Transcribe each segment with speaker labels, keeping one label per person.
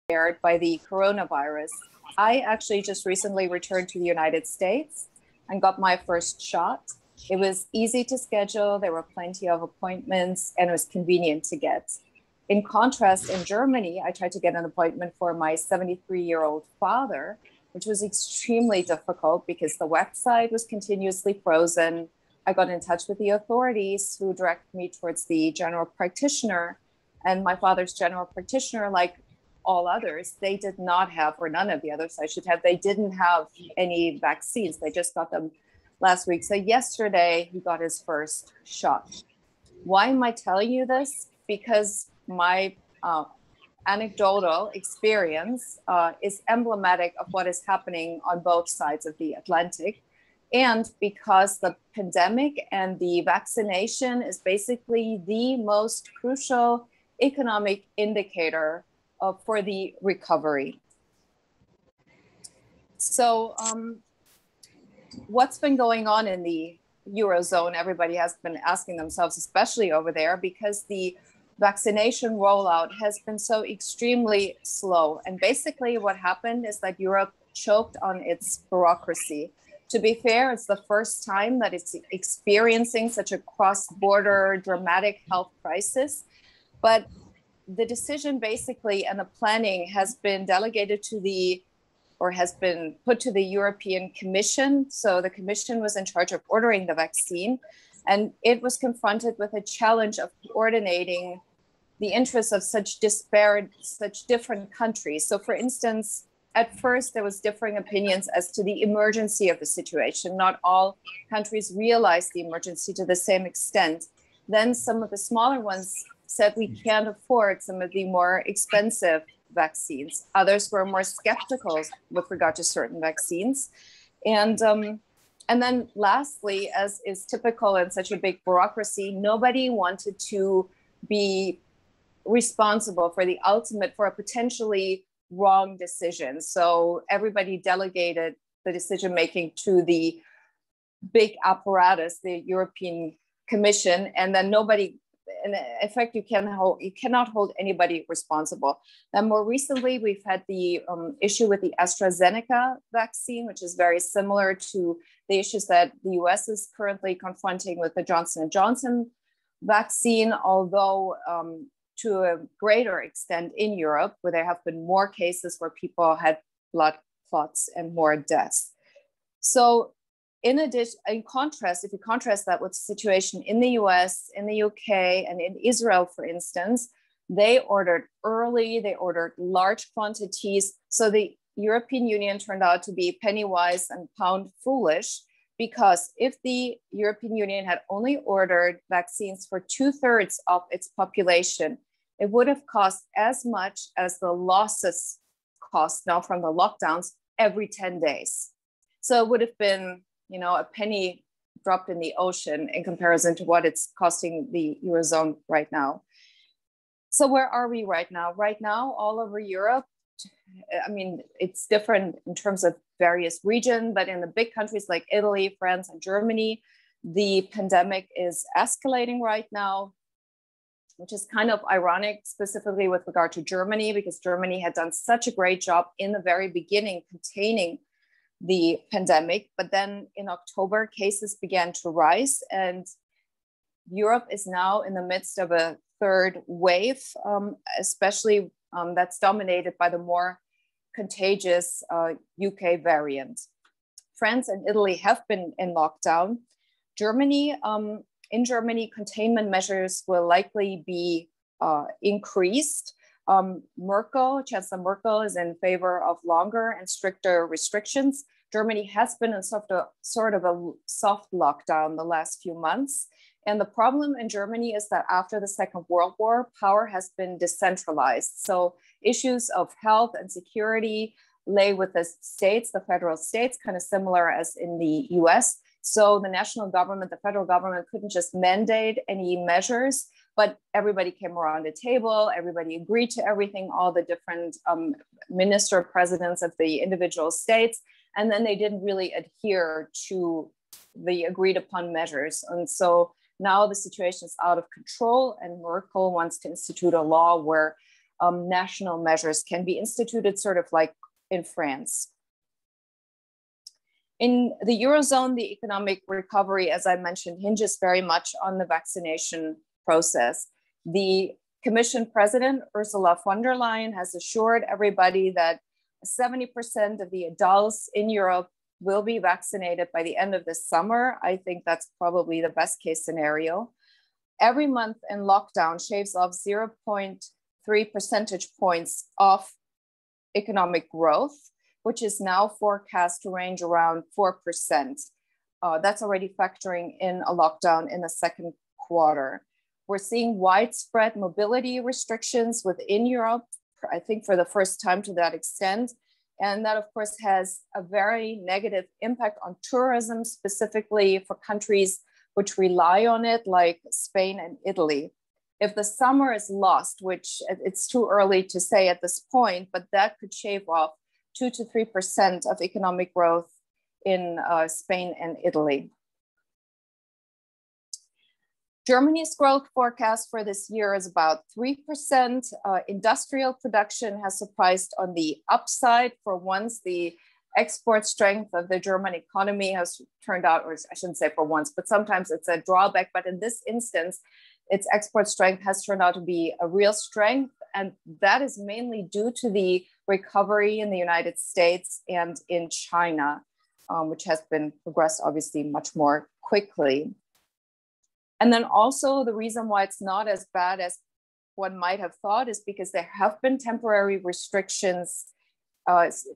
Speaker 1: scared by the coronavirus. I actually just recently returned to the United States and got my first shot. It was easy to schedule, there were plenty of appointments, and it was convenient to get. In contrast, in Germany, I tried to get an appointment for my 73-year-old father, which was extremely difficult because the website was continuously frozen. I got in touch with the authorities who directed me towards the general practitioner. And my father's general practitioner, like all others, they did not have, or none of the others I should have, they didn't have any vaccines. They just got them last week. So yesterday he got his first shot. Why am I telling you this? Because my anecdotal experience is emblematic of what is happening on both sides of the Atlantic. And because the pandemic and the vaccination is basically the most crucial economic indicator for the recovery. So what's been going on in the Eurozone? Everybody has been asking themselves, especially over there, because the vaccination rollout has been so extremely slow. And basically what happened is that Europe choked on its bureaucracy. To be fair, it's the first time that it's experiencing such a cross-border dramatic health crisis. But the decision basically and the planning has been delegated to has been put to the European Commission. So the Commission was in charge of ordering the vaccine, and it was confronted with a challenge of coordinating the interests of such different countries. So for instance, at first there was differing opinions as to the emergency of the situation. Not all countries realized the emergency to the same extent. Then some of the smaller ones said we can't afford some of the more expensive vaccines. Others were more skeptical with regard to certain vaccines. And then lastly, as is typical in such a big bureaucracy, nobody wanted to be responsible for a potentially wrong decision. So everybody delegated the decision-making to the big apparatus, the European Commission, and then in effect, you cannot hold anybody responsible. Then more recently, we've had the issue with the AstraZeneca vaccine, which is very similar to the issues that the US is currently confronting with the Johnson & Johnson vaccine, although to a greater extent in Europe, where there have been more cases where people had blood clots and more deaths. So in addition, if you contrast that with the situation in the US, in the UK, and in Israel, for instance, they ordered early, they ordered large quantities. So the European Union turned out to be penny wise and pound foolish, because if the European Union had only ordered vaccines for 2/3 of its population, it would have cost as much as the losses cost now from the lockdowns every 10 days. So it would have been, a penny dropped in the ocean in comparison to what it's costing the Eurozone right now. So where are we right now? Right now, all over Europe, it's different in terms of various regions, but in the big countries like Italy, France, and Germany, the pandemic is escalating right now, which is kind of ironic, specifically with regard to Germany, because Germany had done such a great job in the very beginning containing the pandemic. But then in October, cases began to rise, and Europe is now in the midst of a third wave, especially that's dominated by the more contagious UK variant. France and Italy have been in lockdown. In Germany, containment measures will likely be increased. Chancellor Merkel is in favor of longer and stricter restrictions. Germany has been in sort of a soft lockdown the last few months. And the problem in Germany is that after the Second World War, power has been decentralized. So issues of health and security lay with the states, the federal states, kind of similar as in the US. So the national government, the federal government couldn't just mandate any measures, but everybody came around the table, everybody agreed to everything, all the different minister presidents of the individual states, and then they didn't really adhere to the agreed upon measures. And so now the situation is out of control, and Merkel wants to institute a law where national measures can be instituted, sort of like in France. In the Eurozone, the economic recovery, as I mentioned, hinges very much on the vaccination process. The Commission President, Ursula von der Leyen, has assured everybody that 70% of the adults in Europe will be vaccinated by the end of this summer. I think that's probably the best case scenario. Every month in lockdown shaves off 0.3 percentage points of economic growth, which is now forecast to range around 4%. That's already factoring in a lockdown in the second quarter. We're seeing widespread mobility restrictions within Europe, I think for the first time to that extent. And that, of course, has a very negative impact on tourism, specifically for countries which rely on it, like Spain and Italy. If the summer is lost, which it's too early to say at this point, but that could shave off 2 to 3% of economic growth in Spain and Italy. Germany's growth forecast for this year is about 3%. Industrial production has surprised on the upside. For once, the export strength of the German economy has turned out, or I shouldn't say for once, but sometimes it's a drawback. But in this instance, its export strength has turned out to be a real strength. And that is mainly due to the recovery in the United States and in China, which has been progressed obviously much more quickly. And then also the reason why it's not as bad as one might have thought is because there have been temporary restrictions,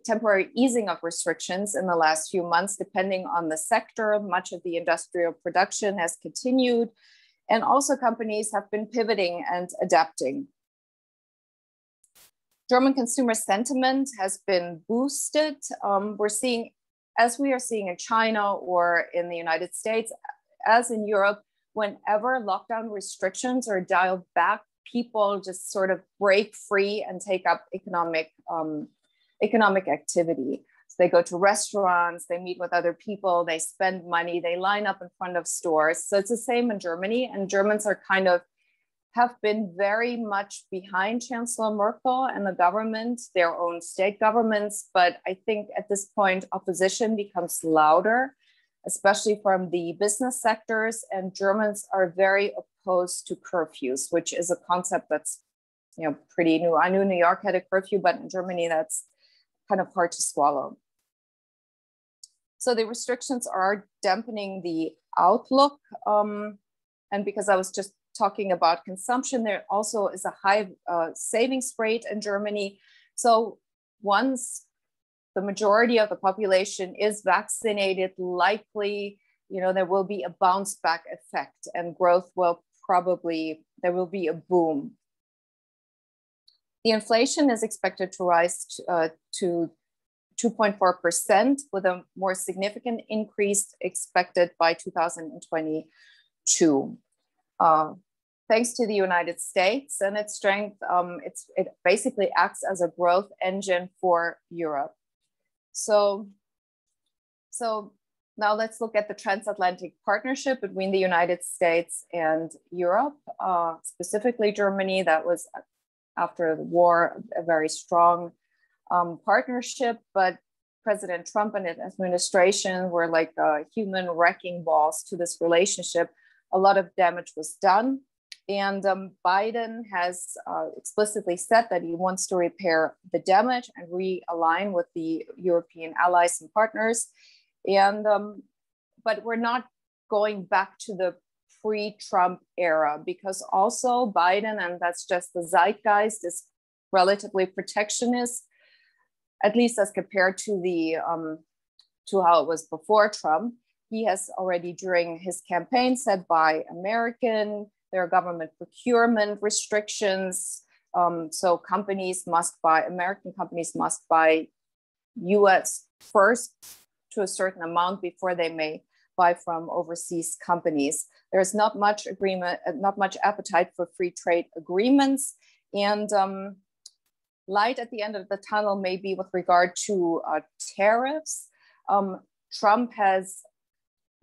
Speaker 1: temporary easing of restrictions in the last few months, depending on the sector. Much of the industrial production has continued, and also companies have been pivoting and adapting. German consumer sentiment has been boosted. We're seeing, as we are seeing in China or in the United States, as in Europe, whenever lockdown restrictions are dialed back, people just sort of break free and take up economic activity. So they go to restaurants, they meet with other people, they spend money, they line up in front of stores. So it's the same in Germany, and Germans are have been very much behind Chancellor Merkel and the government, their own state governments. But I think at this point, opposition becomes louder, especially from the business sectors, and Germans are very opposed to curfews, which is a concept that's pretty new. I knew New York had a curfew, but in Germany, that's kind of hard to swallow. So the restrictions are dampening the outlook. And because I was just talking about consumption, there also is a high savings rate in Germany. So once the majority of the population is vaccinated, likely, there will be a bounce back effect, and growth will there will be a boom. The inflation is expected to rise to 2.4%, with a more significant increase expected by 2022. Thanks to the United States and its strength, it basically acts as a growth engine for Europe. So now let's look at the transatlantic partnership between the United States and Europe, specifically Germany. That was, after the war, a very strong partnership, but President Trump and his administration were like human wrecking balls to this relationship. A lot of damage was done. And Biden has explicitly said that he wants to repair the damage and realign with the European allies and partners. And but we're not going back to the pre-Trump era, because also Biden, and that's just the zeitgeist, is relatively protectionist, at least as compared to the to how it was before Trump. He has already, during his campaign, said buy American. There are government procurement restrictions. So companies must buy, American companies must buy US first to a certain amount before they may buy from overseas companies. There's not much appetite for free trade agreements. And light at the end of the tunnel may be with regard to tariffs. Trump has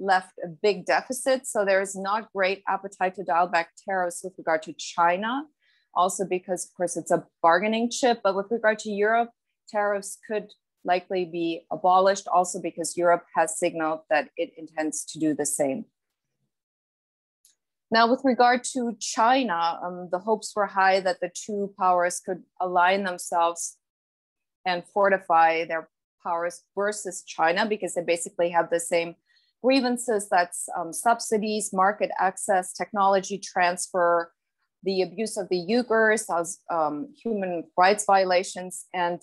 Speaker 1: left a big deficit, so there is not great appetite to dial back tariffs with regard to China. also because, of course, it's a bargaining chip. But with regard to Europe, tariffs could likely be abolished, also because Europe has signaled that it intends to do the same. Now, with regard to China, the hopes were high that the two powers could align themselves and fortify their powers versus China, because they basically have the same grievances. That's subsidies, market access, technology transfer, the abuse of the Uyghurs, human rights violations, and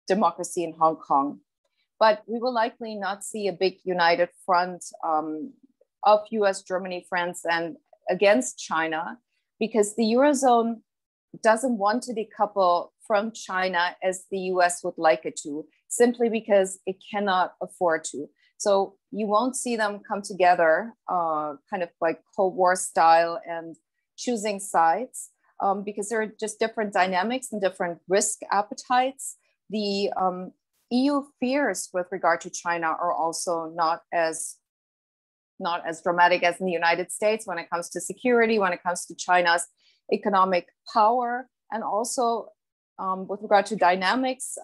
Speaker 1: democracy in Hong Kong. But we will likely not see a big united front of US, Germany, France, and against China, because the Eurozone doesn't want to decouple from China as the US would like it to, simply because it cannot afford to. So you won't see them come together kind of like Cold War style and choosing sides, because there are just different dynamics and different risk appetites. The EU fears with regard to China are also not as dramatic as in the United States when it comes to security, when it comes to China's economic power, and also with regard to dynamics,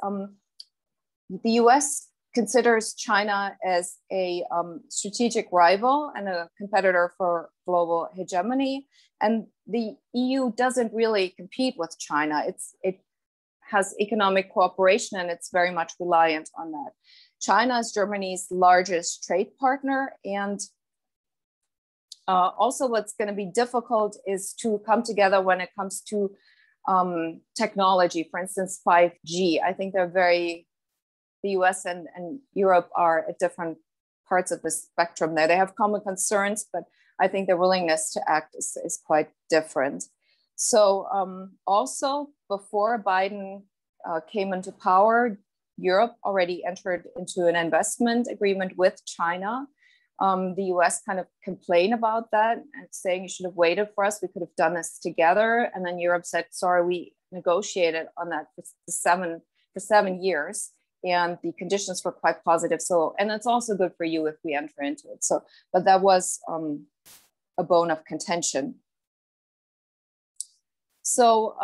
Speaker 1: the US considers China as a strategic rival and a competitor for global hegemony. And the EU doesn't really compete with China. It has economic cooperation, and it's very much reliant on that. China is Germany's largest trade partner, and also what's going to be difficult is to come together when it comes to technology, for instance, 5G. I think the US and Europe are at different parts of the spectrum there. They have common concerns, but I think their willingness to act is quite different. So also before Biden came into power, Europe already entered into an investment agreement with China. The US kind of complained about that and saying you should have waited for us. We could have done this together. And then Europe said, sorry, we negotiated on that for 7 years. And the conditions were quite positive. So, and it's also good for you if we enter into it. So, but that was a bone of contention. So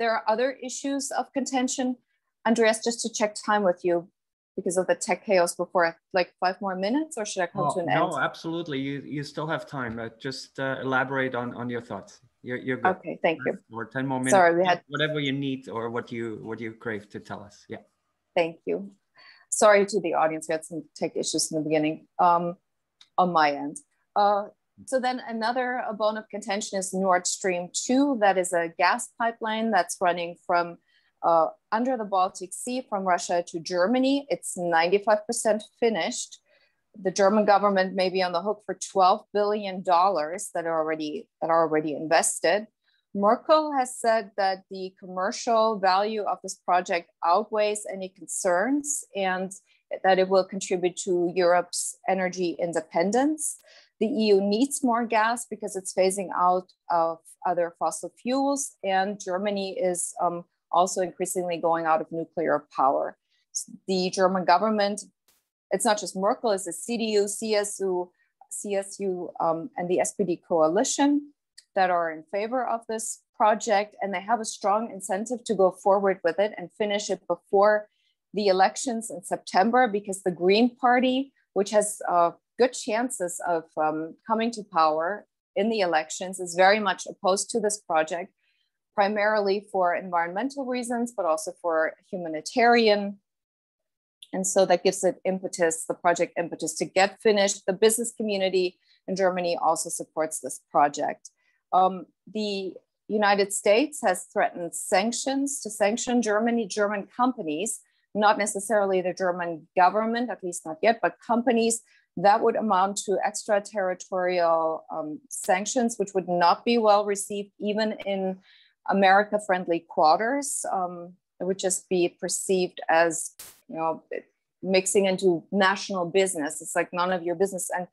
Speaker 1: there are other issues of contention. Andreas, just to check time with you, because of the tech chaos before, like 5 more minutes, or should I come to an end?
Speaker 2: No, absolutely. You still have time. Just elaborate on your thoughts. You're good.
Speaker 1: Okay, thank you.
Speaker 2: Or 10 more minutes.
Speaker 1: Sorry, we had
Speaker 2: whatever you need or what you crave to tell us. Yeah.
Speaker 1: Thank you. Sorry to the audience. We had some tech issues in the beginning on my end. So then another bone of contention is Nord Stream 2. That is a gas pipeline that's running from under the Baltic Sea from Russia to Germany. It's 95% finished. The German government may be on the hook for $12 billion that are already invested. Merkel has said that the commercial value of this project outweighs any concerns and that it will contribute to Europe's energy independence. The EU needs more gas because it's phasing out of other fossil fuels, and Germany is also increasingly going out of nuclear power. The German government, it's not just Merkel, it's the CDU, CSU, and the SPD coalition that are in favor of this project, and they have a strong incentive to go forward with it and finish it before the elections in September, because the Green Party, which has good chances of coming to power in the elections, is very much opposed to this project, primarily for environmental reasons, but also for humanitarian. And so that gives it impetus, the project impetus to get finished. The business community in Germany also supports this project. The United States has threatened sanctions to sanction German companies, not necessarily the German government, at least not yet, but companies that would amount to extraterritorial sanctions, which would not be well received even in America-friendly quarters. It would just be perceived as, mixing into national business. It's like none of your business. And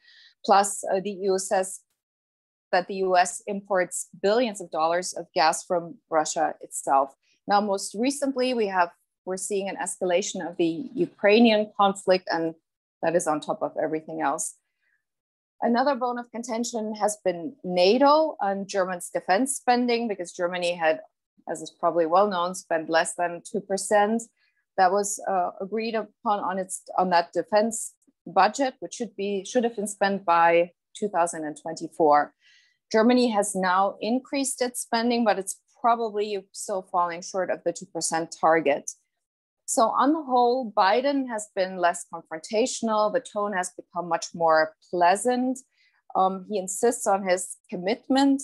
Speaker 1: plus the EU says that the US imports billions of dollars of gas from Russia itself. Now, most recently, we're seeing an escalation of the Ukrainian conflict, and that is on top of everything else. Another bone of contention has been NATO and Germany's defense spending, because Germany had as is probably well known, spend less than 2%. That was agreed upon on that defense budget, which should have been spent by 2024. Germany has now increased its spending, but it's probably still falling short of the 2% target. So on the whole, Biden has been less confrontational. The tone has become much more pleasant. He insists on his commitment,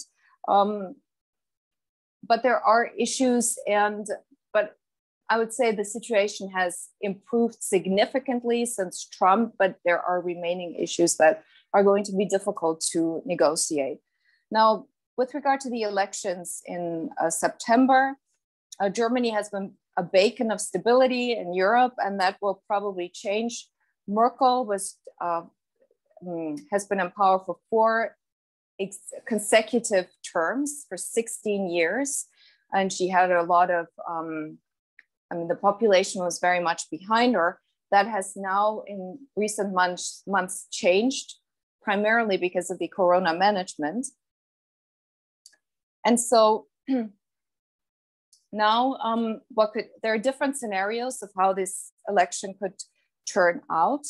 Speaker 1: but there are issues, but I would say the situation has improved significantly since Trump, but there are remaining issues that are going to be difficult to negotiate. Now, with regard to the elections in September, Germany has been a beacon of stability in Europe, and that will probably change. Merkel has been in power for 4 consecutive terms for 16 years, and she had a lot of, the population was very much behind her. That has now in recent months changed, primarily because of the corona management. And so now there are different scenarios of how this election could turn out.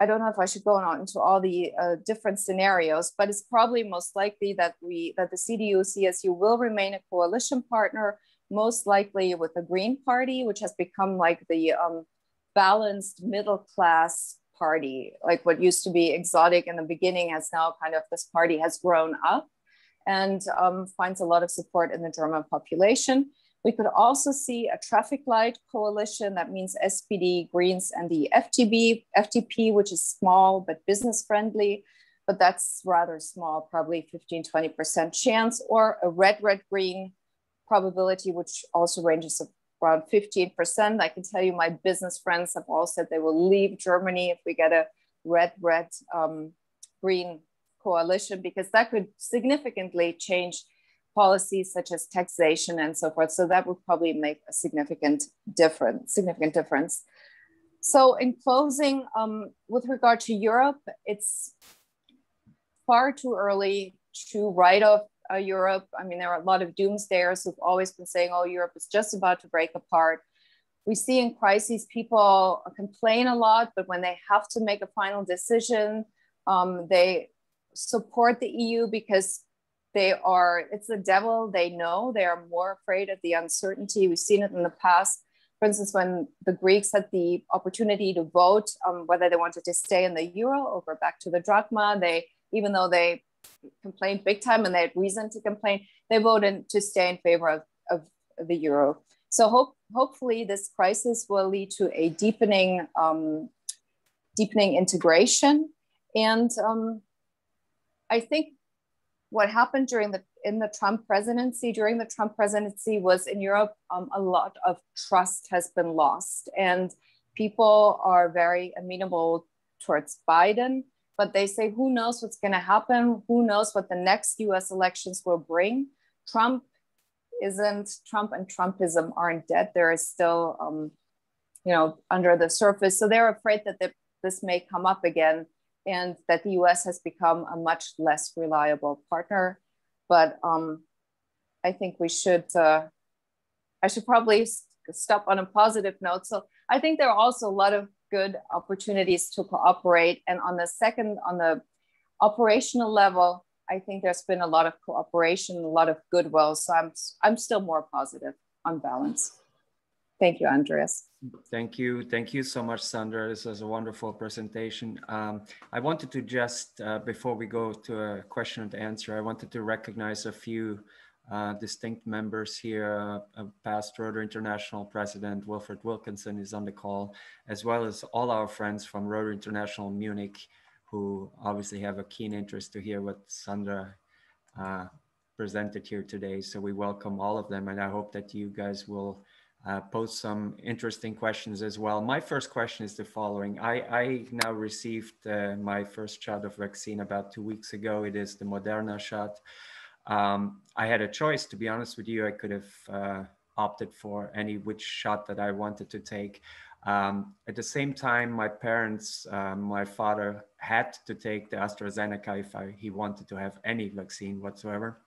Speaker 1: I don't know if I should go on into all the different scenarios, but it's probably most likely that the CDU-CSU will remain a coalition partner, most likely with the Green Party, which has become like the balanced middle class party, like what used to be exotic in the beginning has now kind of, this party has grown up and finds a lot of support in the German population. We could also see a traffic light coalition. That means SPD, Greens, and the FDP, which is small but business friendly, but that's rather small, probably 15-20% chance, or a red-green probability, which also ranges around 15%. I can tell you my business friends have all said they will leave Germany if we get a red-green coalition, because that could significantly change policies such as taxation and so forth. So that would probably make a significant difference. So in closing, with regard to Europe, it's far too early to write off Europe. I mean, there are a lot of doomsdayers who've always been saying, oh, Europe is just about to break apart. We see in crises, people complain a lot, but when they have to make a final decision, they support the EU because it's the devil they know. They are more afraid of the uncertainty. We've seen it in the past. For instance, when the Greeks had the opportunity to vote whether they wanted to stay in the euro or go back to the drachma, even though they complained big time and they had reason to complain, they voted to stay in favor of the euro. So hopefully this crisis will lead to a deepening integration. And I think what happened during the Trump presidency was in Europe, a lot of trust has been lost, and people are very amenable towards Biden, but they say, who knows what's going to happen? Who knows what the next US elections will bring? Trump and Trumpism aren't dead. There is still, under the surface. So they're afraid that this may come up again, and that the US has become a much less reliable partner. But I think I should probably stop on a positive note. So I think there are also a lot of good opportunities to cooperate. And on the operational level, I think there's been a lot of cooperation, a lot of goodwill. So I'm still more positive on balance. Thank you, Andreas.
Speaker 2: Thank you. Thank you so much, Sandra. This was a wonderful presentation. I wanted to just, before we go to a question and answer, I wanted to recognize a few distinct members here. Past Rotary International President Wilfred Wilkinson is on the call, as well as all our friends from Rotary International Munich, who obviously have a keen interest to hear what Sandra presented here today. So we welcome all of them, and I hope that you guys will pose some interesting questions as well. My first question is the following. I now received my first shot of vaccine about 2 weeks ago. It is the Moderna shot. I had a choice, to be honest with you. I could have opted for which shot that I wanted to take. At the same time, my parents, my father had to take the AstraZeneca if he wanted to have any vaccine whatsoever.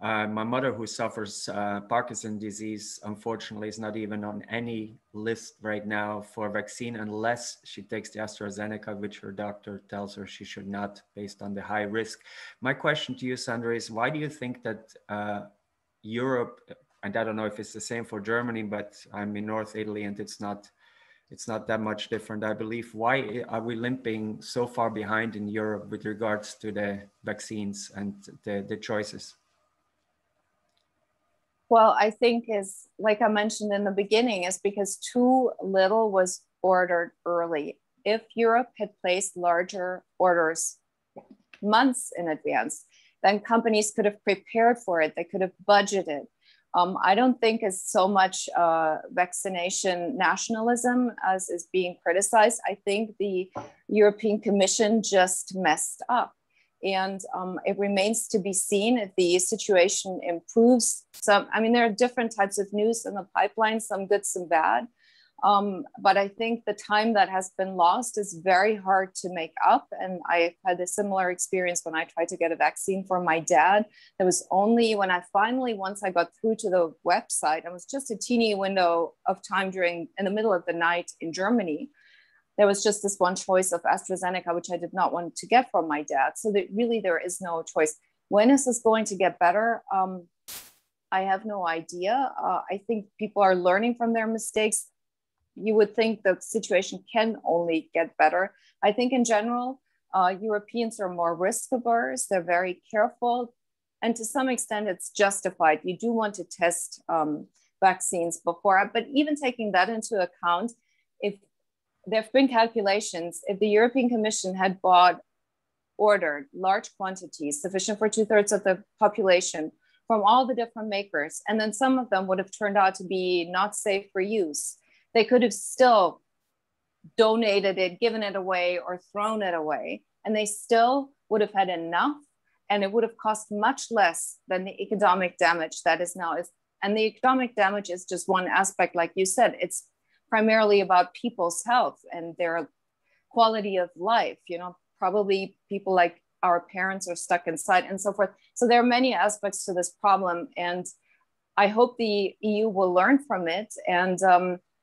Speaker 2: My mother, who suffers Parkinson's disease, unfortunately, is not even on any list right now for vaccine unless she takes the AstraZeneca, which her doctor tells her she should not, based on the high risk. My question to you, Sandra, is why do you think that Europe, and I don't know if it's the same for Germany, but I'm in North Italy and it's not that much different, I believe. Why are we limping so far behind in Europe with regards to the vaccines and the choices?
Speaker 1: Well, I think is, like I mentioned in the beginning, is because too little was ordered early. If Europe had placed larger orders months in advance, then companies could have prepared for it. They could have budgeted. I don't think it's so much vaccination nationalism as is being criticized. I think the European Commission just messed up. And it remains to be seen if the situation improves. I mean, there are different types of news in the pipeline, some good, some bad. But I think the time that has been lost is very hard to make up. And I had a similar experience when I tried to get a vaccine for my dad. It was only when I finally, once I got through to the website, it was just a teeny window of time in the middle of the night in Germany. There was just this one choice of AstraZeneca, which I did not want to get from my dad. So that really there is no choice. When is this going to get better? I have no idea. I think people are learning from their mistakes. You would think the situation can only get better. I think in general, Europeans are more risk averse. They're very careful. And to some extent, it's justified. You do want to test vaccines before, but even taking that into account, if there have been calculations, if the European Commission had ordered large quantities, sufficient for 2/3 of the population from all the different makers, and then some of them would have turned out to be not safe for use, they could have still donated it, given it away, or thrown it away, and they still would have had enough, and it would have cost much less than the economic damage that is now. And the economic damage is just one aspect, like you said. It's primarily about people's health and their quality of life. You know, probably people like our parents are stuck inside and so forth. So there are many aspects to this problem, and I hope the EU will learn from it, and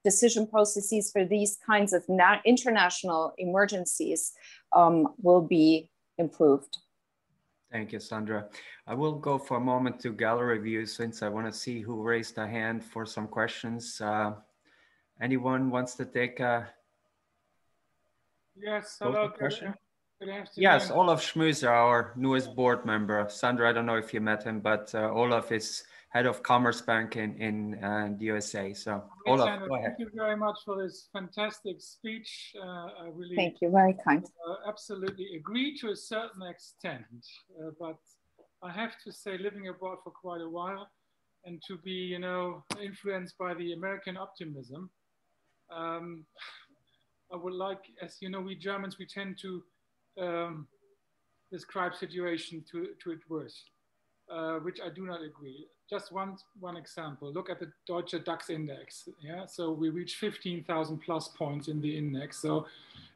Speaker 1: decision processes for these kinds of international emergencies will be improved.
Speaker 2: Thank you, Sandra. I will go for a moment to gallery view since I want to see who raised a hand for some questions. Anyone wants to take a
Speaker 3: yes, hello,
Speaker 2: question?
Speaker 3: Good afternoon.
Speaker 2: Yes, Olaf Schmuser, our newest board member. Sandra, I don't know if you met him, but Olaf is head of Commerce Bank in the USA. So
Speaker 3: yes,
Speaker 2: Olaf,
Speaker 3: Sandra,
Speaker 2: go ahead.
Speaker 3: thank you very much for this fantastic speech. I really
Speaker 1: thank you, very kind.
Speaker 3: Absolutely agree to a certain extent, but I have to say, living abroad for quite a while and to be, you know, influenced by the American optimism, I would like, as you know, we Germans, we tend to describe situation to its worst, which I do not agree. Just one example, look at the Deutsche DAX index. Yeah, so we reached 15,000 plus points in the index. So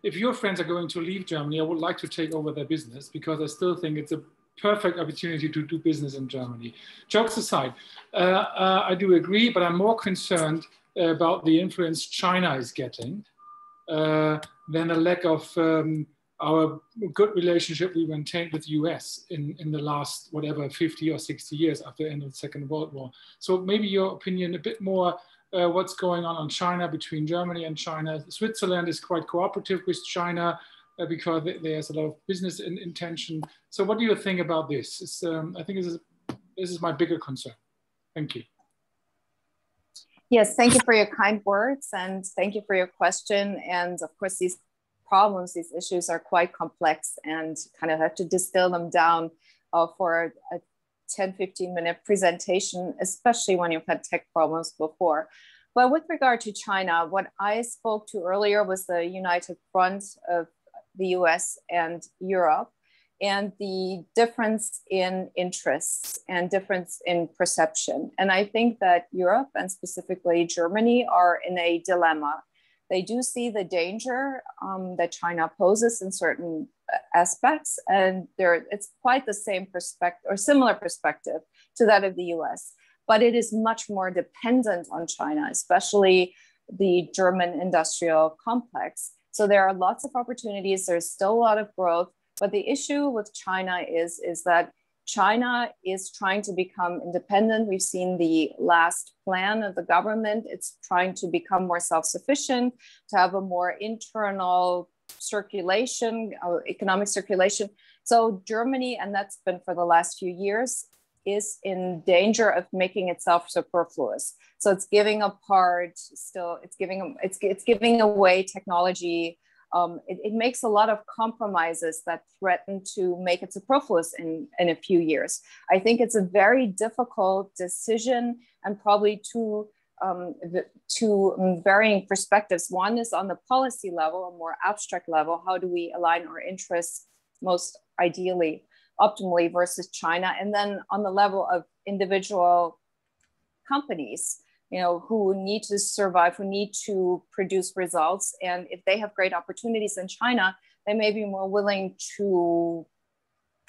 Speaker 3: if your friends are going to leave Germany, I would like to take over their business, because I still think it's a perfect opportunity to do business in Germany. Jokes aside, I do agree, but I'm more concerned about the influence China is getting than a lack of our good relationship we maintained with the US in the last, whatever, 50 or 60 years after the end of the Second World War. So maybe your opinion a bit more, what's going on China, between Germany and China. Switzerland is quite cooperative with China because there's a lot of business intention. So what do you think about this? I think this is my bigger concern. Thank you.
Speaker 1: Yes, thank you for your kind words, and thank you for your question. And of course, these problems, these issues are quite complex, and kind of have to distill them down for a 10-15-minute presentation, especially when you've had tech problems before. But with regard to China, what I spoke to earlier was the united front of the US and Europe, and the difference in interests and difference in perception. And I think that Europe, and specifically Germany, are in a dilemma. They do see the danger that China poses in certain aspects, and it's quite the same perspective or similar perspective to that of the US. But it is much more dependent on China, especially the German industrial complex. So there are lots of opportunities. There's still a lot of growth. But the issue with China is that China is trying to become independent. We've seen the last plan of the government. It's trying to become more self-sufficient, to have a more internal circulation, economic circulation. So Germany, and that's been for the last few years, is in danger of making itself superfluous. So it's giving apart still, it's giving away technology. It makes a lot of compromises that threaten to make it superfluous in a few years. I think it's a very difficult decision, and probably two varying perspectives. One is on the policy level, a more abstract level. How do we align our interests most ideally, optimally versus China? And then on the level of individual companies, who need to survive, who need to produce results. And if they have great opportunities in China, they may be more willing to,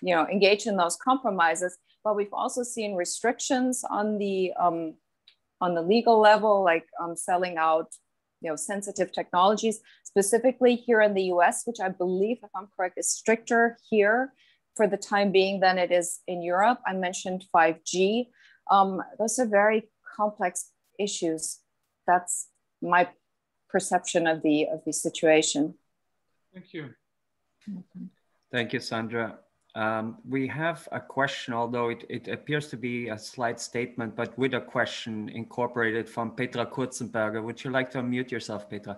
Speaker 1: engage in those compromises. But we've also seen restrictions on the legal level, like selling out, sensitive technologies, specifically here in the US, which I believe, if I'm correct, is stricter here for the time being than it is in Europe. I mentioned 5G. Those are very complex issues. That's my perception of the situation.
Speaker 3: Thank you.
Speaker 2: Thank you, Sandra. We have a question, although it appears to be a slight statement, but with a question incorporated from Petra Kurzenberger. Would you like to unmute yourself, Petra?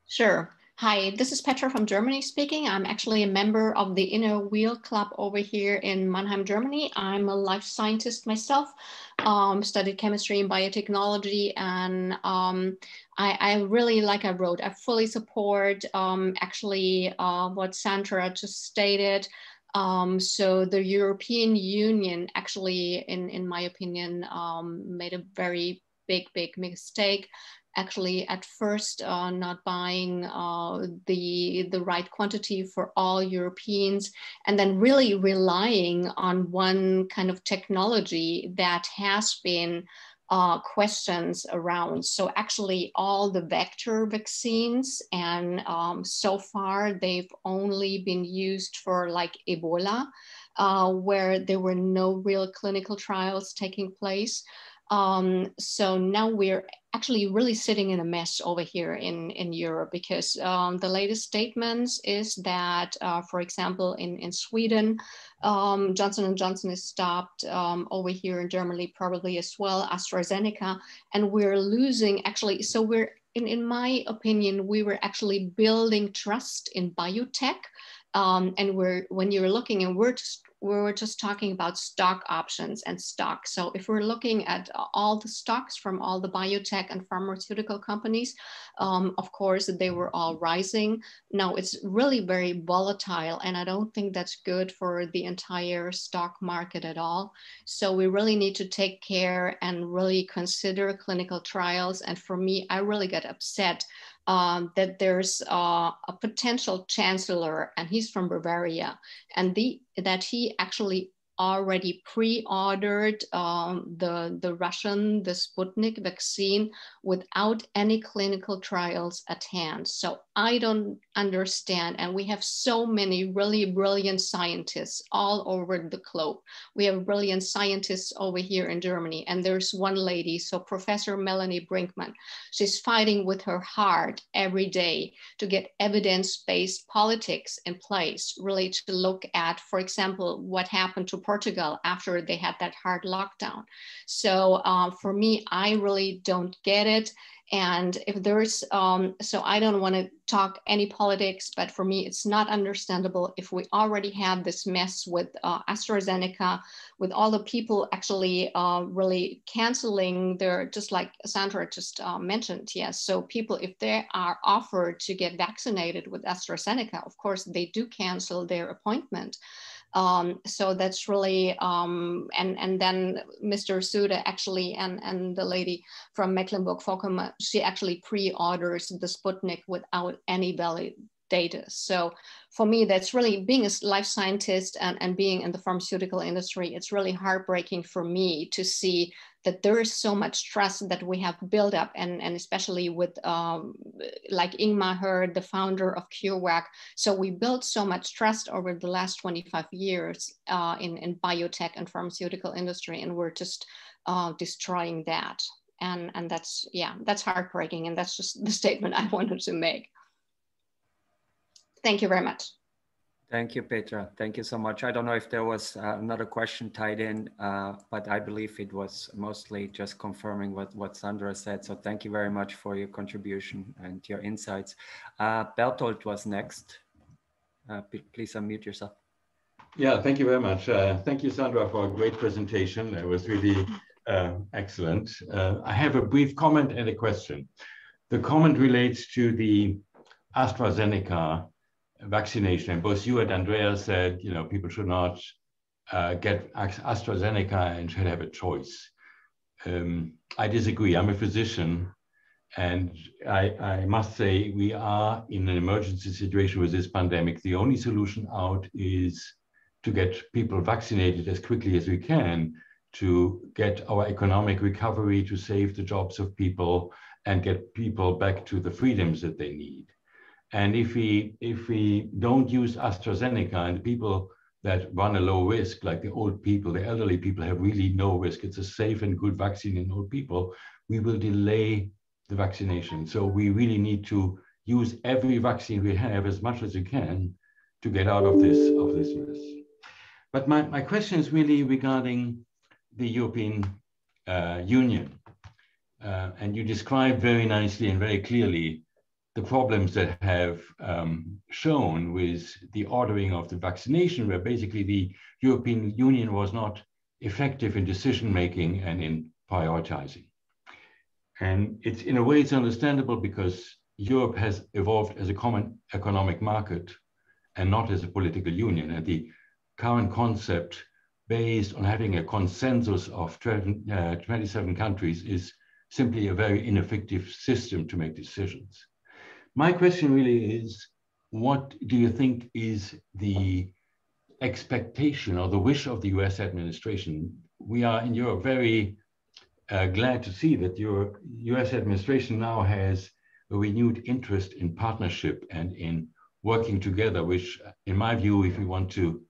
Speaker 4: Sure. Hi, this is Petra from Germany speaking. I'm actually a member of the Inner Wheel Club over here in Mannheim, Germany. I'm a life scientist myself, studied chemistry and biotechnology, and I really, like I wrote, I fully support what Sandra just stated. So the European Union actually, in my opinion, made a very big mistake. Actually, at first, not buying the right quantity for all Europeans, and then really relying on one kind of technology that has been questions around. So actually all the vector vaccines, and so far they've only been used for like Ebola, where there were no real clinical trials taking place. So now we're actually really sitting in a mess over here in Europe, because the latest statements is that, for example, in Sweden, Johnson & Johnson is stopped, over here in Germany probably as well, AstraZeneca, and we're losing actually, so we're, in my opinion, we were actually building trust in biotech. And when you're looking, and we were just talking about stock options and stock. So if we're looking at all the stocks from all the biotech and pharmaceutical companies, of course, they were all rising. Now it's really very volatile, and I don't think that's good for the entire stock market at all. So we really need to take care and really consider clinical trials. And for me, I really get upset that there's a potential chancellor, and he's from Bavaria, and that he actually already pre-ordered the Sputnik vaccine without any clinical trials at hand. So I don't understand. And we have so many really brilliant scientists all over the globe. We have brilliant scientists over here in Germany. And there's one lady, so Professor Melanie Brinkman, she's fighting with her heart every day to get evidence-based politics in place, really to look at, for example, what happened to Portugal after they had that hard lockdown. So for me, I really don't get it. And if there's, so I don't want to talk any politics, but for me, it's not understandable if we already have this mess with AstraZeneca, with all the people actually really canceling their, just like Sandra just mentioned, yes. So people, if they are offered to get vaccinated with AstraZeneca, of course, they do cancel their appointment. So that's really, and then Mr. Suda actually, and the lady from Mecklenburg-Vorpommern, she actually pre-orders the Sputnik without any data. So for me, that's really, being a life scientist and being in the pharmaceutical industry, it's really heartbreaking for me to see that there is so much trust that we have built up, and especially with like Ingmar Herd, the founder of CureVac. So we built so much trust over the last 25 years in biotech and pharmaceutical industry, and we're just destroying that. And that's, yeah, that's heartbreaking. And that's just the statement I wanted to make. Thank you very much.
Speaker 2: Thank you, Petra. Thank you so much. I don't know if there was another question tied in, but I believe it was mostly just confirming what Sandra said. So thank you very much for your contribution and your insights. Bertolt was next. Please unmute yourself.
Speaker 5: Yeah, thank you very much. Thank you, Sandra, for a great presentation. It was really excellent. I have a brief comment and a question. The comment relates to the AstraZeneca vaccination. And both you and Andrea said, you know, people should not get AstraZeneca and should have a choice. I disagree. I'm a physician, and I must say we are in an emergency situation with this pandemic. The only solution out is to get people vaccinated as quickly as we can, to get our economic recovery, to save the jobs of people and get people back to the freedoms that they need. And if we don't use AstraZeneca, and the people that run a low risk, like the old people, the elderly people, have really no risk, it's a safe and good vaccine in old people, we will delay the vaccination. So we really need to use every vaccine we have as much as we can to get out of this risk. But my question is really regarding the European Union. And you described very nicely and very clearly the problems that have shown with the ordering of the vaccination, where basically the European Union was not effective in decision-making and in prioritizing. And it's, in a way, it's understandable, because Europe has evolved as a common economic market and not as a political union. And the current concept based on having a consensus of 27 countries is simply a very ineffective system to make decisions. My question really is, what do you think is the expectation or the wish of the US administration? We are in Europe very glad to see that your US administration now has a renewed interest in partnership and in working together, which, in my view, if we want to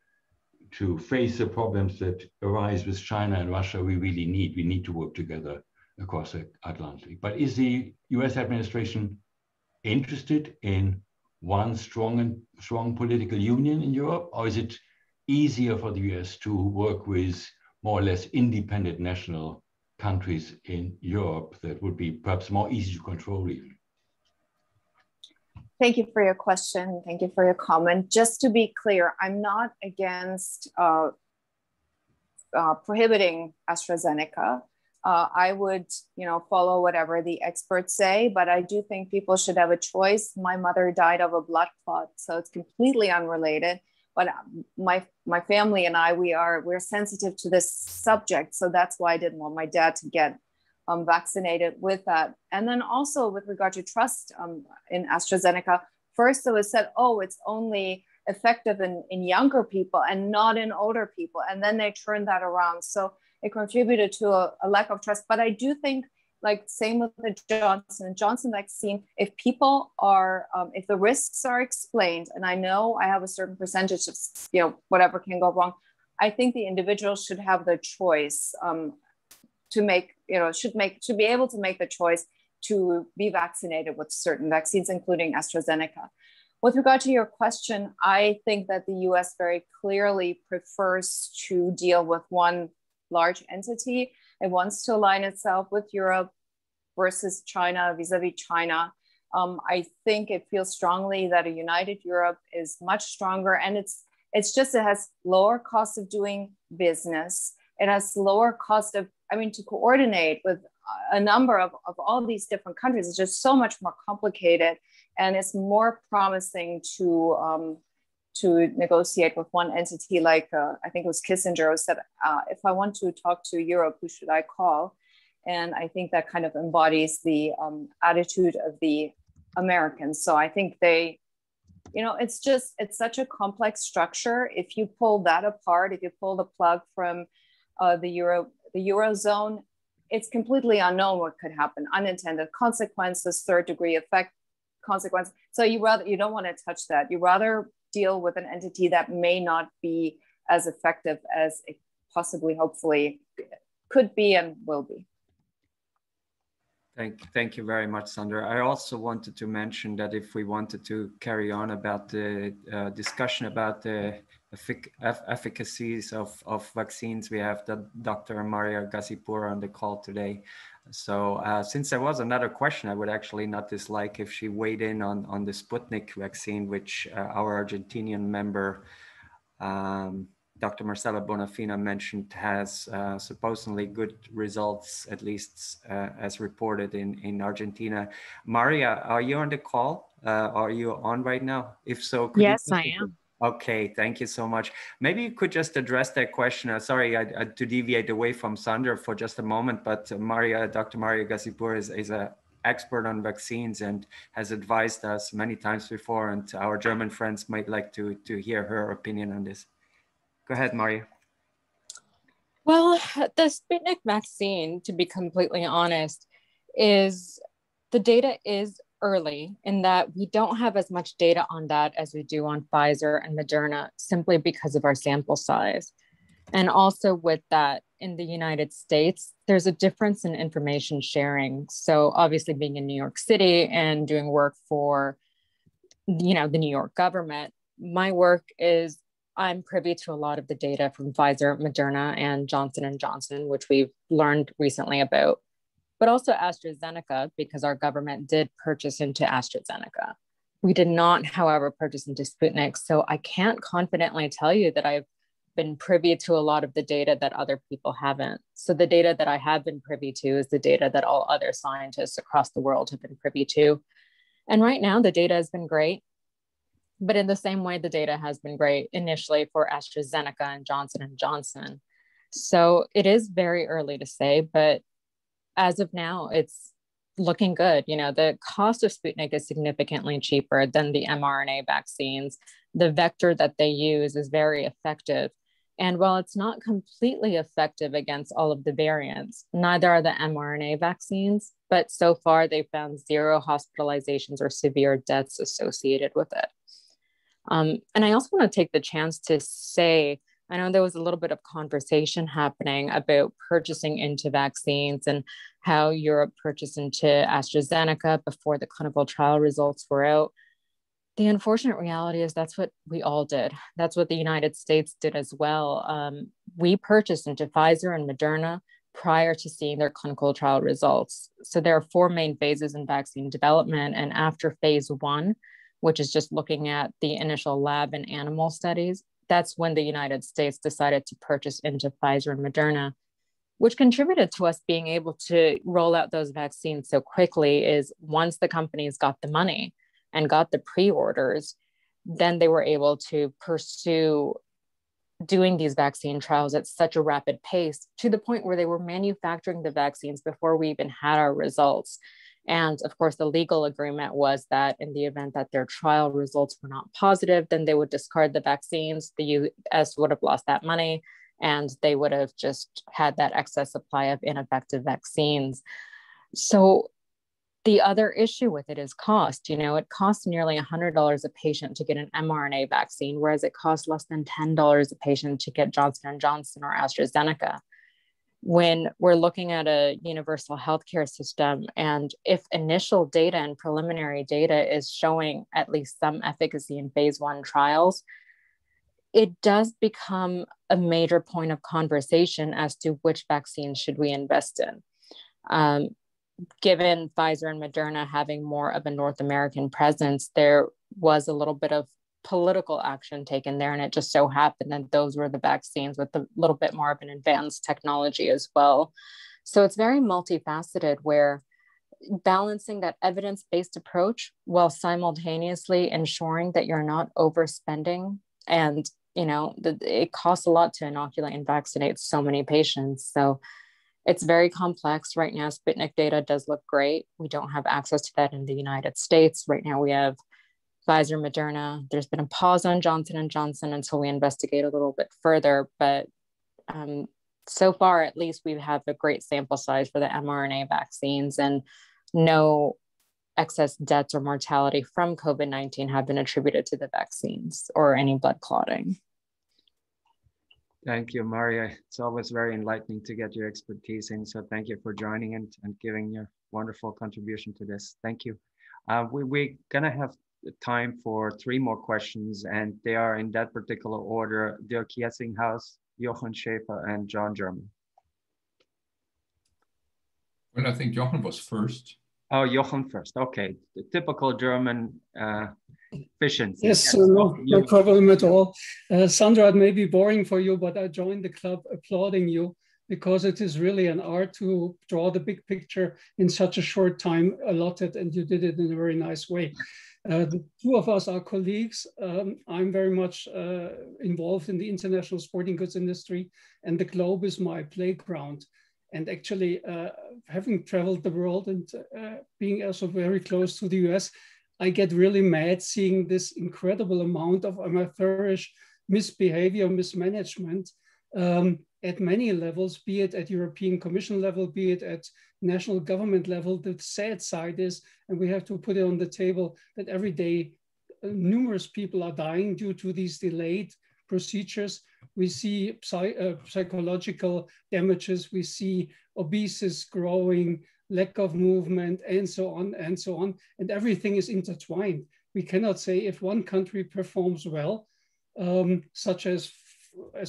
Speaker 5: face the problems that arise with China and Russia, we really need to work together across the Atlantic. But is the US administration interested in one strong political union in Europe, or is it easier for the US to work with more or less independent national countries in Europe that would be perhaps more easy to control even?
Speaker 1: Thank you for your question. Thank you for your comment. Just to be clear, I'm not against prohibiting AstraZeneca. I would, follow whatever the experts say, but I do think people should have a choice. My mother died of a blood clot, so it's completely unrelated. But my family and I, we're sensitive to this subject, so that's why I didn't want my dad to get vaccinated with that. And then also with regard to trust in AstraZeneca, first it was said, oh, it's only effective in younger people and not in older people. And then they turned that around. So it contributed to a lack of trust. But I do think, like same with the Johnson & Johnson vaccine, if people are, if the risks are explained, and I know I have a certain percentage of, whatever can go wrong, I think the individual should have the choice to make, should be able to make the choice to be vaccinated with certain vaccines, including AstraZeneca. With regard to your question, I think that the US very clearly prefers to deal with one large entity. It wants to align itself with Europe versus China, vis-a-vis China. I think it feels strongly that a united Europe is much stronger, and it has lower cost of doing business. It has lower cost of, to coordinate with a number of all these different countries. It's just so much more complicated, and it's more promising to negotiate with one entity. Like I think it was Kissinger who said, if I want to talk to Europe, who should I call? And I think that kind of embodies the attitude of the Americans. So I think they You know, it's such a complex structure. If you pull that apart, if you pull the plug from the Eurozone, it's completely unknown what could happen, unintended consequences, third degree effect consequences. So you don't want to touch that. You rather deal with an entity that may not be as effective as it possibly, hopefully, could be and will be.
Speaker 2: Thank you very much, Sandra. I also wanted to mention that if we wanted to carry on about the discussion about the efficacies of vaccines, we have Dr. Maria Gazipur on the call today. So since there was another question, I would actually not dislike if she weighed in on the Sputnik vaccine, which our Argentinian member, Dr. Marcela Bonafina, mentioned has supposedly good results, at least as reported in Argentina. Maria, are you on the call? Are you on right now? If so, could
Speaker 6: yes,
Speaker 2: you?
Speaker 6: I am.
Speaker 2: Okay, thank you so much. Maybe you could just address that question. Sorry to deviate away from Sandra for just a moment, but Dr. Maria Gazipur is an expert on vaccines and has advised us many times before, and our German friends might like to hear her opinion on this. Go ahead, Maria.
Speaker 6: Well, the Sputnik vaccine, to be completely honest, the data is early in that we don't have as much data on that as we do on Pfizer and Moderna, simply because of our sample size. And also with that, in the United States, there's a difference in information sharing. So obviously being in New York City and doing work for, the New York government, my work is I'm privy to a lot of the data from Pfizer, Moderna, and Johnson & Johnson, which we've learned recently about, but also AstraZeneca, because our government did purchase into AstraZeneca. We did not, however, purchase into Sputnik. So I can't confidently tell you that I've been privy to a lot of the data that other people haven't. So the data that I have been privy to is the data that all other scientists across the world have been privy to. And right now the data has been great. But in the same way, the data has been great initially for AstraZeneca and Johnson & Johnson. So it is very early to say, but as of now, it's looking good. The cost of Sputnik is significantly cheaper than the mRNA vaccines. The vector that they use is very effective. And while it's not completely effective against all of the variants, neither are the mRNA vaccines, but so far they found 0 hospitalizations or severe deaths associated with it. And I also want to take the chance to say, I know there was a little bit of conversation happening about purchasing into vaccines and how Europe purchased into AstraZeneca before the clinical trial results were out. The unfortunate reality is that's what we all did. That's what the United States did as well. We purchased into Pfizer and Moderna prior to seeing their clinical trial results. So there are 4 main phases in vaccine development. And after phase 1, which is just looking at the initial lab and animal studies, that's when the United States decided to purchase into Pfizer and Moderna, which contributed to us being able to roll out those vaccines so quickly. Is once the companies got the money and got the pre-orders, then they were able to pursue doing these vaccine trials at such a rapid pace, to the point where they were manufacturing the vaccines before we even had our results. And of course, the legal agreement was that in the event that their trial results were not positive, then they would discard the vaccines. The US would have lost that money, and they would have just had that excess supply of ineffective vaccines. So the other issue with it is cost. It costs nearly $100 a patient to get an mRNA vaccine, whereas it costs less than $10 a patient to get Johnson & Johnson or AstraZeneca. When we're looking at a universal healthcare system, and if initial data and preliminary data is showing at least some efficacy in phase 1 trials, it does become a major point of conversation as to which vaccines should we invest in. Given Pfizer and Moderna having more of a North American presence, there was a little bit of political action taken there. And it just so happened that those were the vaccines with a little bit more of an advanced technology as well. So it's very multifaceted, where balancing that evidence-based approach while simultaneously ensuring that you're not overspending. And, it costs a lot to inoculate and vaccinate so many patients. So it's very complex right now. Sputnik data does look great. We don't have access to that in the United States. Right now we have Pfizer, Moderna. There's been a pause on Johnson & Johnson until we investigate a little bit further. But so far, at least, we have a great sample size for the mRNA vaccines, and no excess deaths or mortality from COVID-19 have been attributed to the vaccines or any blood clotting.
Speaker 2: Thank you, Maria. It's always very enlightening to get your expertise in. So thank you for joining and giving your wonderful contribution to this. Thank you. We're going to have time for 3 more questions, and they are in that particular order: Dirk Jessinghaus, Jochen Schäfer, and John German.
Speaker 7: Well, I think Jochen was first.
Speaker 2: Oh, Jochen first. Okay. The typical German efficiency.
Speaker 8: Yes, no problem at all. Sandra, it may be boring for you, but I joined the club applauding you, because it is really an art to draw the big picture in such a short time allotted, and you did it in a very nice way. The 2 of us are colleagues. I'm very much involved in the international sporting goods industry, and the globe is my playground. And actually, having traveled the world and being also very close to the US, I get really mad seeing this incredible amount of amateurish misbehavior, mismanagement at many levels, be it at European Commission level, be it at national government level. The sad side is, and we have to put it on the table, that every day numerous people are dying due to these delayed procedures. We see psychological damages, we see obesity growing, lack of movement, and so on and so on. And everything is intertwined. We cannot say if one country performs well, such as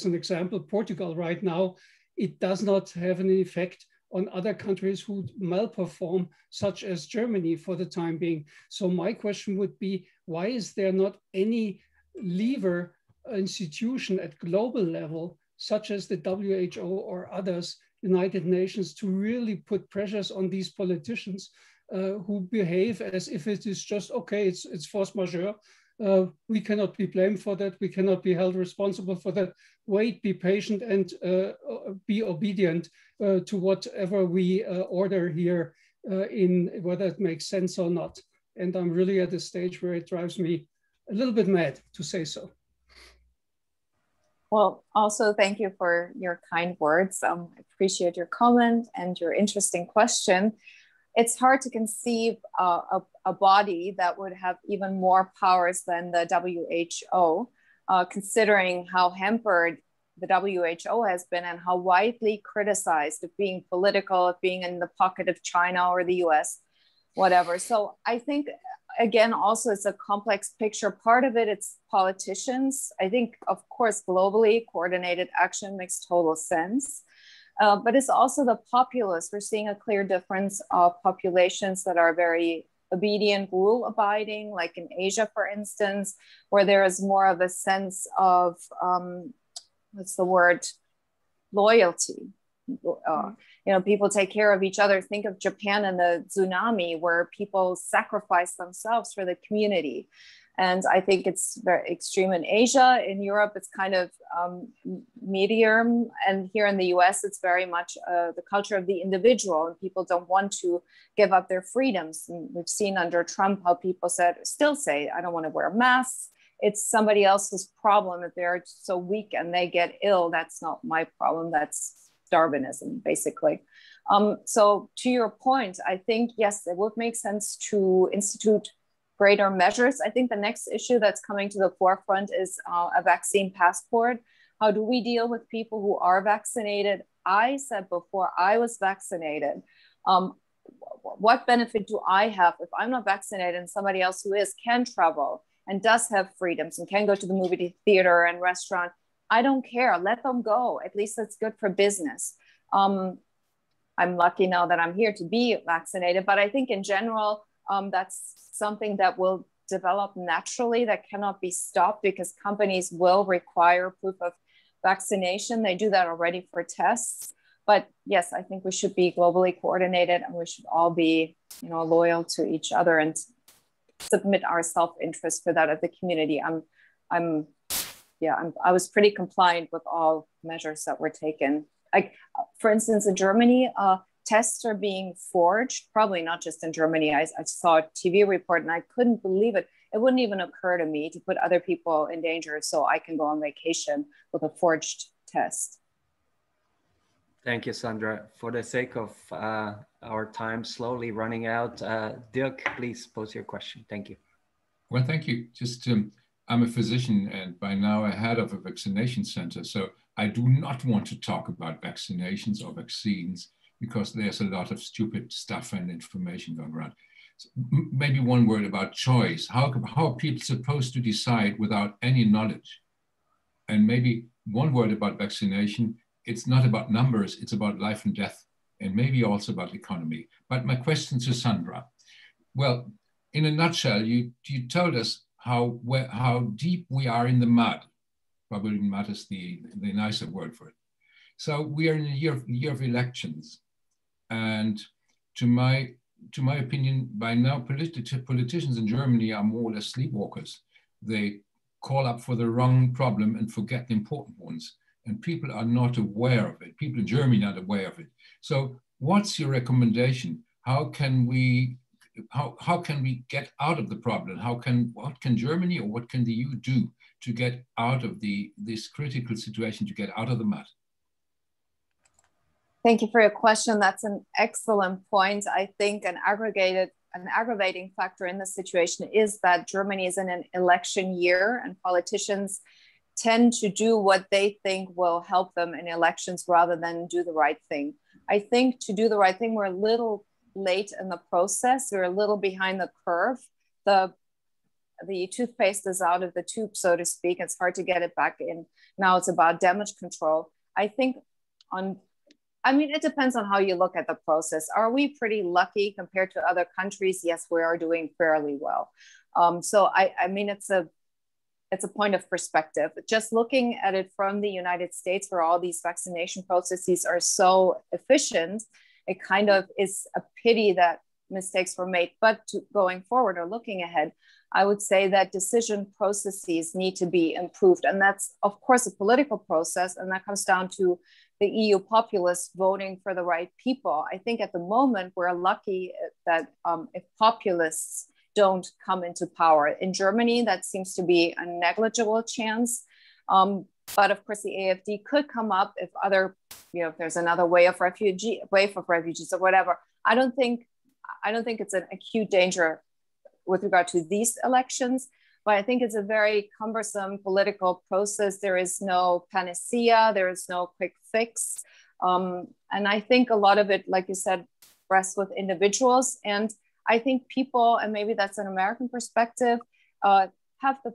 Speaker 8: an example, Portugal right now, it does not have an effect on other countries who malperform, such as Germany for the time being. So my question would be, why is there not any lever institution at global level, such as the WHO or others, United Nations, to really put pressures on these politicians who behave as if it is just, okay, it's force majeure. We cannot be blamed for that. We cannot be held responsible for that. Wait, be patient, and be obedient to whatever we order here, in whether it makes sense or not. And I'm really at a stage where it drives me a little bit mad, to say so.
Speaker 1: Well, also thank you for your kind words. I appreciate your comment and your interesting question. It's hard to conceive a body that would have even more powers than the WHO, considering how hampered the WHO has been and how widely criticized of being political, of being in the pocket of China or the US, whatever. So I think, again, also it's a complex picture. Part of it, it's politicians. I think, of course, globally coordinated action makes total sense. But it's also the populace. We're seeing a clear difference of populations that are very obedient, rule abiding, like in Asia, for instance, where there is more of a sense of, what's the word, loyalty. People take care of each other. Think of Japan and the tsunami, where people sacrifice themselves for the community. And I think it's very extreme in Asia. In Europe, it's kind of medium. And here in the US, it's very much the culture of the individual, and people don't want to give up their freedoms. And we've seen under Trump how people still say, I don't want to wear masks. It's somebody else's problem if they're so weak and they get ill. That's not my problem. That's Darwinism, basically. So to your point, I think, yes, it would make sense to institute greater measures. I think the next issue that's coming to the forefront is a vaccine passport. How do we deal with people who are vaccinated? I said before I was vaccinated, what benefit do I have if I'm not vaccinated and somebody else who is can travel and does have freedoms and can go to the movie theater and restaurant? I don't care. Let them go. At least that's good for business. I'm lucky now that I'm here to be vaccinated, but I think in general, that's something that will develop naturally, that cannot be stopped, because companies will require proof of vaccination. They do that already for tests. But yes, I think we should be globally coordinated, and we should all be, loyal to each other and submit our self-interest for that of the community. I was pretty compliant with all measures that were taken. Like, for instance, in Germany, tests are being forged, probably not just in Germany. I saw a TV report and I couldn't believe it. it wouldn't even occur to me to put other people in danger so I can go on vacation with a forged test.
Speaker 2: Thank you, Sandra. For the sake of our time slowly running out, Dirk, please pose your question. Thank you.
Speaker 7: Well, thank you. Just, I'm a physician and by now a head of a vaccination center. So I do not want to talk about vaccinations or vaccines because there's a lot of stupid stuff and information going around. So maybe one word about choice. How are people supposed to decide without any knowledge? And maybe one word about vaccination. It's not about numbers, it's about life and death, and maybe also about economy. But my question to Sandra, well, in a nutshell, you told us how deep we are in the mud. Probably mud is the nicer word for it. So we are in a year of elections. And to my opinion, by now politicians in Germany are more or less sleepwalkers. They call up for the wrong problem and forget the important ones. And people are not aware of it. People in Germany are not aware of it. So what's your recommendation? How can we get out of the problem? What can Germany or what can the EU do to get out of this critical situation, to get out of the mud?
Speaker 1: Thank you for your question. That's an excellent point. I think an aggravating factor in this situation is that Germany is in an election year and politicians tend to do what they think will help them in elections rather than do the right thing. I think to do the right thing, we're a little late in the process. We're a little behind the curve. The toothpaste is out of the tube, so to speak. It's hard to get it back in. Now it's about damage control. I think it depends on how you look at the process. Are we pretty lucky compared to other countries? Yes, we are doing fairly well. So it's a point of perspective. Just looking at it from the United States, where all these vaccination processes are so efficient, it kind of is a pity that mistakes were made. But going forward or looking ahead, I would say that decision processes need to be improved. And that's, of course, a political process. And that comes down to the EU populists voting for the right people. I think at the moment, we're lucky that if populists don't come into power. In Germany, that seems to be a negligible chance. But of course, the AfD could come up if if there's another wave of refugees or whatever. I don't think it's an acute danger with regard to these elections, but I think it's a very cumbersome political process. There is no panacea, there is no quick fix. And I think a lot of it, like you said, rests with individuals. And I think people, and maybe that's an American perspective, have the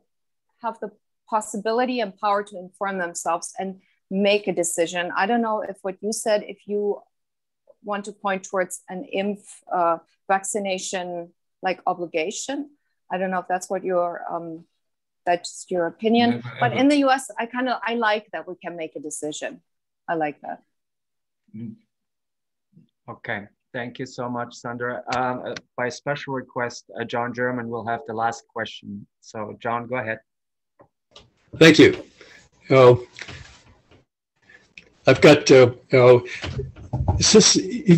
Speaker 1: possibility and power to inform themselves and make a decision. I don't know if what you said, if you want to point towards an vaccination like obligation. I don't know if that's what that's your opinion. Never, but in the US, I like that we can make a decision. I like that.
Speaker 2: Okay. Thank you so much, Sandra. By special request, John German will have the last question. So John, go ahead.
Speaker 9: Thank you. I've got, you've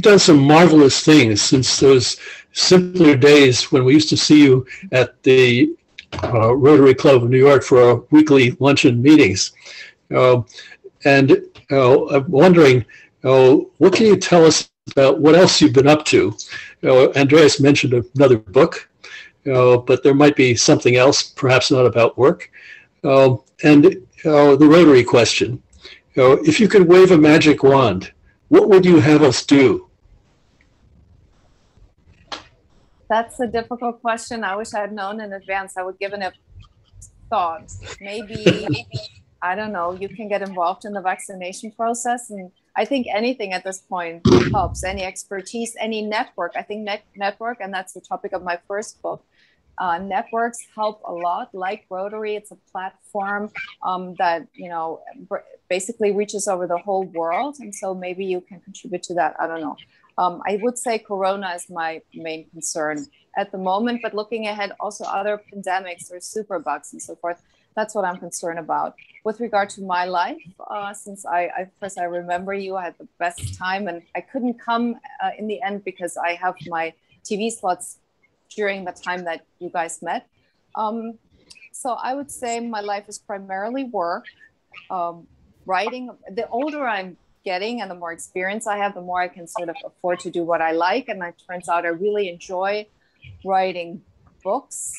Speaker 9: done some marvelous things since those simpler days when we used to see you at the Rotary Club of New York for our weekly luncheon meetings. And I'm wondering, what can you tell us about what else you've been up to? Andreas mentioned another book, but there might be something else, perhaps not about work. And the Rotary question. If you could wave a magic wand, what would you have us do?
Speaker 1: That's a difficult question. I wish I had known in advance. I would give it a thought. Maybe, I don't know, you can get involved in the vaccination process. And I think anything at this point helps, any expertise, any network. I think network, and that's the topic of my first book. Networks help a lot, like Rotary. It's a platform that, basically reaches over the whole world. And so maybe you can contribute to that. I don't know. I would say Corona is my main concern at the moment, but looking ahead, also other pandemics or superbugs and so forth. That's what I'm concerned about. With regard to my life, since I remember you, I had the best time, and I couldn't come in the end because I have my TV slots during the time that you guys met. So I would say my life is primarily work. Writing, the older I'm getting and the more experience I have, the more I can sort of afford to do what I like. And it turns out I really enjoy writing books.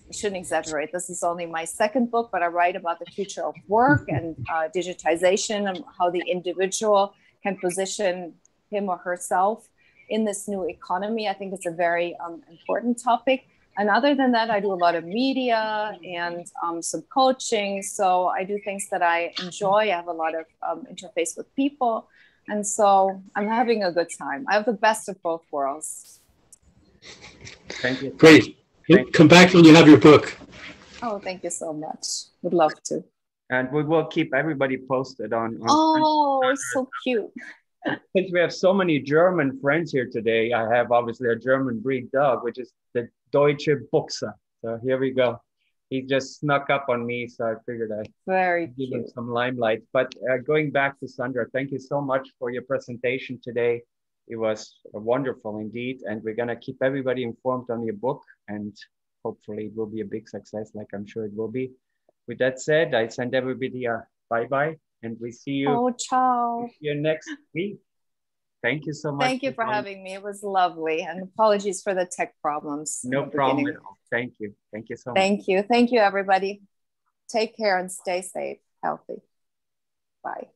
Speaker 1: I shouldn't exaggerate. This is only my second book, but I write about the future of work and digitization and how the individual can position him or herself in this new economy. I think it's a very important topic. And other than that, I do a lot of media and some coaching. So I do things that I enjoy. I have a lot of interface with people. And so I'm having a good time. I have the best of both worlds.
Speaker 2: Thank you.
Speaker 9: Great. Come back when you have your book.
Speaker 1: Oh, thank you so much. Would love to.
Speaker 2: And we will keep everybody posted on
Speaker 1: oh, so cute.
Speaker 2: Since we have so many German friends here today, I have obviously a German breed dog, which is the Deutsche Buchse. So here we go. He just snuck up on me, so I figured I'd give him some limelight. But going back to Sandra, thank you so much for your presentation today. It was wonderful indeed. And we're going to keep everybody informed on your book, and hopefully it will be a big success, like I'm sure it will be. With that said, I send everybody a bye-bye, and we see you.
Speaker 1: Oh, ciao.
Speaker 2: Next week. Thank you so much.
Speaker 1: Thank you for having me. It was lovely. And apologies for the tech problems.
Speaker 2: No problem at all. Thank you. Thank you so much.
Speaker 1: Thank you. Thank you, everybody. Take care and stay safe, healthy. Bye.